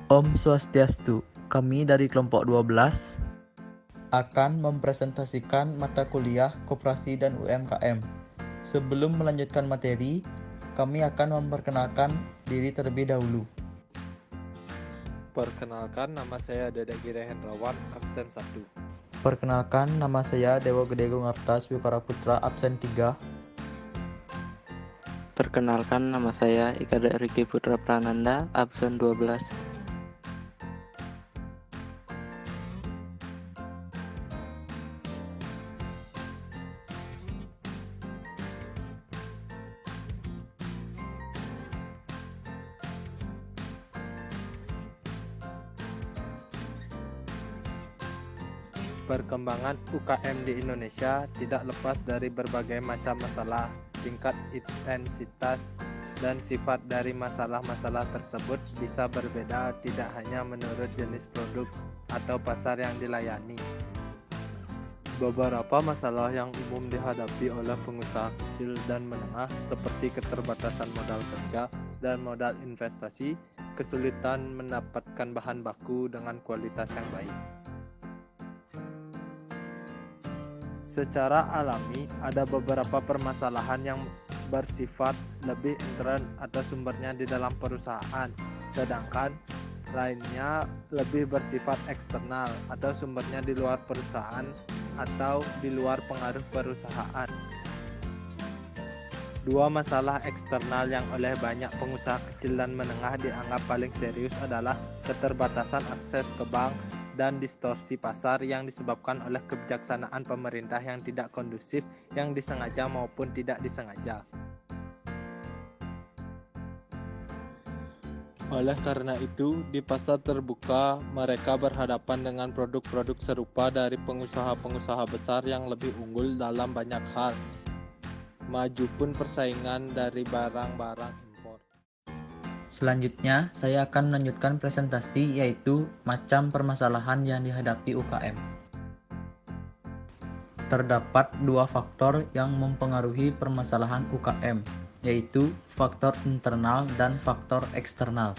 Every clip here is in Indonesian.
Om Swastiastu, kami dari kelompok 12 akan mempresentasikan mata kuliah Koperasi dan UMKM. Sebelum melanjutkan materi, kami akan memperkenalkan diri terlebih dahulu. Perkenalkan, nama saya Dedegire Hendrawan, absen 1. Perkenalkan, nama saya Dewa Gede Gungarta Swikara Putra, absen 3. Perkenalkan, nama saya Ikada Riki Putra Prananda, absen 12. Perkembangan UKM di Indonesia tidak lepas dari berbagai macam masalah. Tingkat intensitas dan sifat dari masalah-masalah tersebut bisa berbeda tidak hanya menurut jenis produk atau pasar yang dilayani. Beberapa masalah yang umum dihadapi oleh pengusaha kecil dan menengah seperti keterbatasan modal kerja dan modal investasi, kesulitan mendapatkan bahan baku dengan kualitas yang baik. Secara alami, ada beberapa permasalahan yang bersifat lebih intern atau sumbernya di dalam perusahaan, sedangkan lainnya lebih bersifat eksternal atau sumbernya di luar perusahaan atau di luar pengaruh perusahaan. Dua masalah eksternal yang oleh banyak pengusaha kecil dan menengah dianggap paling serius adalah keterbatasan akses ke bank dan distorsi pasar yang disebabkan oleh kebijaksanaan pemerintah yang tidak kondusif, yang disengaja maupun tidak disengaja. Oleh karena itu, di pasar terbuka, mereka berhadapan dengan produk-produk serupa dari pengusaha-pengusaha besar yang lebih unggul dalam banyak hal. Maju pun persaingan dari barang-barang impor. Selanjutnya, saya akan melanjutkan presentasi yaitu macam permasalahan yang dihadapi UKM. Terdapat dua faktor yang mempengaruhi permasalahan UKM, yaitu faktor internal dan faktor eksternal.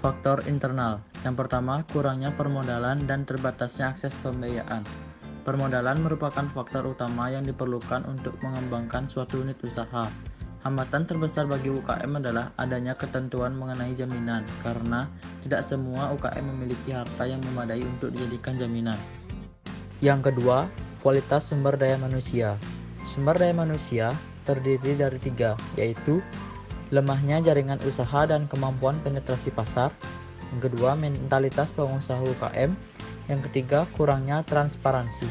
Faktor internal, yang pertama kurangnya permodalan dan terbatasnya akses pembiayaan. Permodalan merupakan faktor utama yang diperlukan untuk mengembangkan suatu unit usaha. Hambatan terbesar bagi UKM adalah adanya ketentuan mengenai jaminan, karena tidak semua UKM memiliki harta yang memadai untuk dijadikan jaminan. Yang kedua, kualitas sumber daya manusia. Sumber daya manusia terdiri dari 3, yaitu lemahnya jaringan usaha dan kemampuan penetrasi pasar. Yang kedua, mentalitas pengusaha UKM. Yang ketiga, kurangnya transparansi.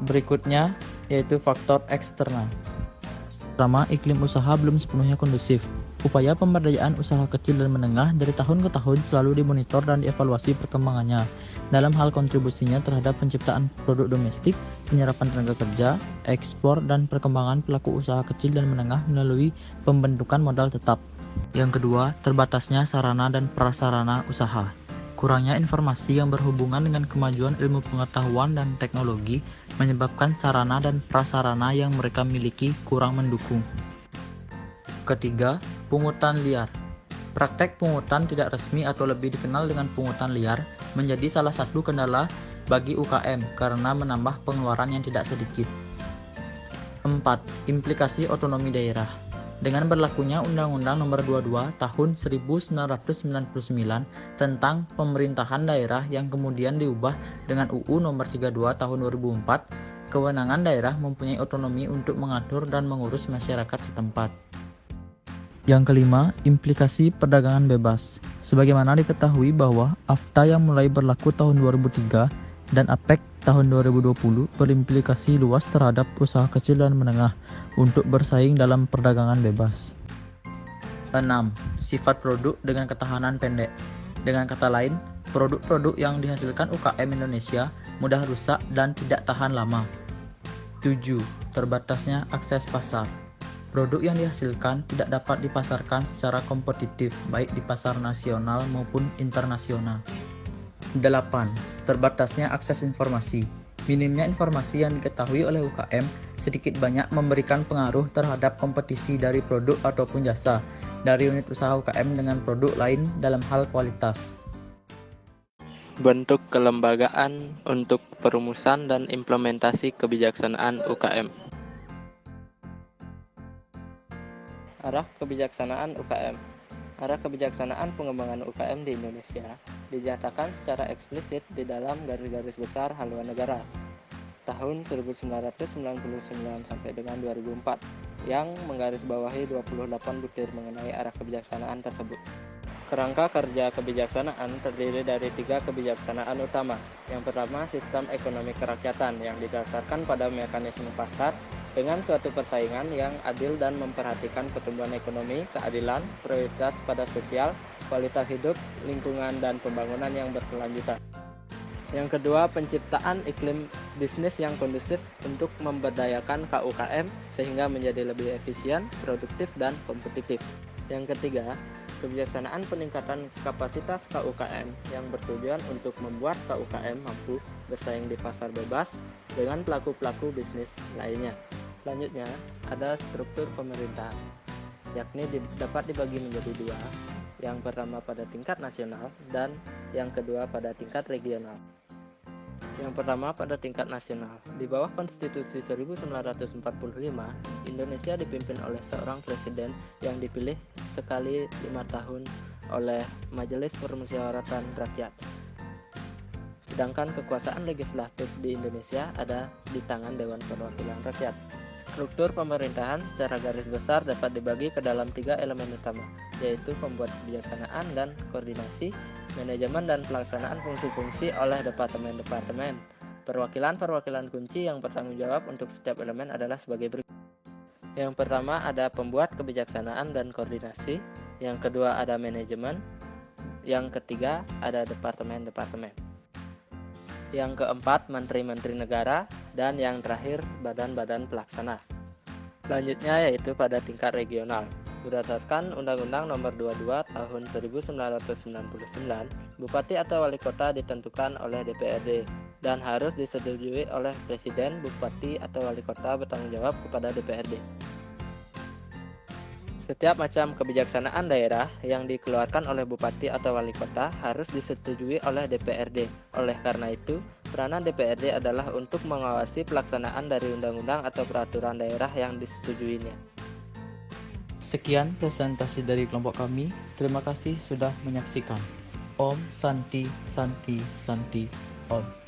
Berikutnya, yaitu faktor eksternal. Pertama, iklim usaha belum sepenuhnya kondusif. Upaya pemberdayaan usaha kecil dan menengah dari tahun ke tahun selalu dimonitor dan dievaluasi perkembangannya dalam hal kontribusinya terhadap penciptaan produk domestik, penyerapan tenaga kerja, ekspor, dan perkembangan pelaku usaha kecil dan menengah melalui pembentukan modal tetap. Yang kedua, terbatasnya sarana dan prasarana usaha. Kurangnya informasi yang berhubungan dengan kemajuan ilmu pengetahuan dan teknologi menyebabkan sarana dan prasarana yang mereka miliki kurang mendukung. Ketiga, pungutan liar. Praktek pungutan tidak resmi atau lebih dikenal dengan pungutan liar menjadi salah satu kendala bagi UKM karena menambah pengeluaran yang tidak sedikit. 4. Implikasi otonomi daerah. Dengan berlakunya Undang-Undang Nomor 22 Tahun 1999 tentang pemerintahan daerah yang kemudian diubah dengan UU Nomor 32 Tahun 2004, kewenangan daerah mempunyai otonomi untuk mengatur dan mengurus masyarakat setempat. Yang kelima, implikasi perdagangan bebas. Sebagaimana diketahui bahwa AFTA yang mulai berlaku tahun 2003 dan APEC tahun 2020 berimplikasi luas terhadap usaha kecil dan menengah untuk bersaing dalam perdagangan bebas. 6. Sifat produk dengan ketahanan pendek. Dengan kata lain, produk-produk yang dihasilkan UKM Indonesia mudah rusak dan tidak tahan lama. 7. Terbatasnya akses pasar. Produk yang dihasilkan tidak dapat dipasarkan secara kompetitif baik di pasar nasional maupun internasional. 8. Terbatasnya akses informasi. Minimnya informasi yang diketahui oleh UKM sedikit banyak memberikan pengaruh terhadap kompetisi dari produk ataupun jasa dari unit usaha UKM dengan produk lain dalam hal kualitas. Bentuk kelembagaan untuk perumusan dan implementasi kebijaksanaan UKM. Arah kebijaksanaan UKM. Arah kebijaksanaan pengembangan UKM di Indonesia dinyatakan secara eksplisit di dalam garis-garis besar haluan negara tahun 1999 sampai dengan 2004 yang menggarisbawahi 28 butir mengenai arah kebijaksanaan tersebut. Kerangka kerja kebijaksanaan terdiri dari 3 kebijaksanaan utama. Yang pertama, sistem ekonomi kerakyatan yang didasarkan pada mekanisme pasar dengan suatu persaingan yang adil dan memperhatikan pertumbuhan ekonomi, keadilan, prioritas pada sosial, kualitas hidup, lingkungan, dan pembangunan yang berkelanjutan. Yang kedua, penciptaan iklim bisnis yang kondusif untuk memberdayakan KUKM sehingga menjadi lebih efisien, produktif, dan kompetitif. Yang ketiga, kebijaksanaan peningkatan kapasitas KUKM yang bertujuan untuk membuat KUKM mampu bersaing di pasar bebas dengan pelaku-pelaku bisnis lainnya. Selanjutnya, ada struktur pemerintahan, yakni dapat dibagi menjadi 2, yang pertama pada tingkat nasional dan yang kedua pada tingkat regional. Yang pertama pada tingkat nasional. Di bawah Konstitusi 1945, Indonesia dipimpin oleh seorang presiden yang dipilih sekali 5 tahun oleh Majelis Permusyawaratan Rakyat. Sedangkan kekuasaan legislatif di Indonesia ada di tangan Dewan Perwakilan Rakyat. Struktur pemerintahan secara garis besar dapat dibagi ke dalam 3 elemen utama, yaitu pembuat kebijaksanaan dan koordinasi, manajemen dan pelaksanaan fungsi-fungsi oleh departemen-departemen. Perwakilan-perwakilan kunci yang bertanggung jawab untuk setiap elemen adalah sebagai berikut. Yang pertama ada pembuat kebijaksanaan dan koordinasi, yang kedua ada manajemen, yang ketiga ada departemen-departemen. Yang keempat, menteri-menteri negara, dan yang terakhir, badan-badan pelaksana. Selanjutnya yaitu pada tingkat regional. Berdasarkan Undang-Undang Nomor 22 Tahun 1999, Bupati atau Wali Kota ditentukan oleh DPRD dan harus disetujui oleh Presiden. Bupati atau Wali Kota bertanggung jawab kepada DPRD. Setiap macam kebijaksanaan daerah yang dikeluarkan oleh Bupati atau Wali Kota harus disetujui oleh DPRD. Oleh karena itu, peranan DPRD adalah untuk mengawasi pelaksanaan dari undang-undang atau peraturan daerah yang disetujuinya. Sekian presentasi dari kelompok kami. Terima kasih sudah menyaksikan. Om Santi Santi Santi Om.